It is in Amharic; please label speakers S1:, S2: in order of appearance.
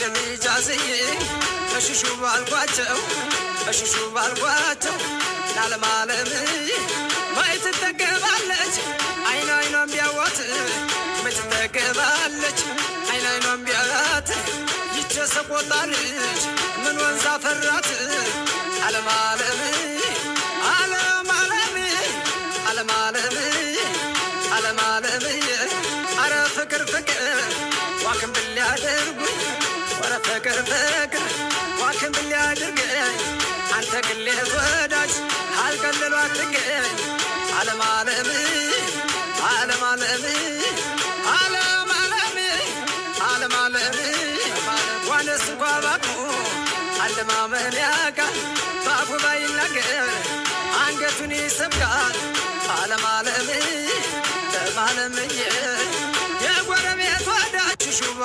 S1: ጃዝዬ እሽሹ ባልኳቸው ለዓለም ዓለም ማየት ትጠገባለች አይን አይኗን ቢያዋት ማየት ትጠገባለች አይን አይኗን ቢያዋት ይች ሰቆጣ ልጅ ምን ወንዝ አፈራት ዓለም ዓለም ዓለም ዓለም ዓለም ዓለም ዓለም ዓለም አረ ፍቅር ዋክም ብሊያደርጉኝ ወረ ፍቅር ዋክም ብሊያደርገኝ አንተ ግሌት ወዳጅ አልቀልሎ አትገኝ ዓለም ዓለም ዓለም ዓለም ዓለም ዓለም ዓለም ዓለም ዋነስ እንኳ ባቅሙ አለማመን ያውቃል ባፉ ባይናገር አንገቱን ይሰብቃል ዓለም ዓለም ዓለምዬ የጎረቤት ወዳጅ ሹባ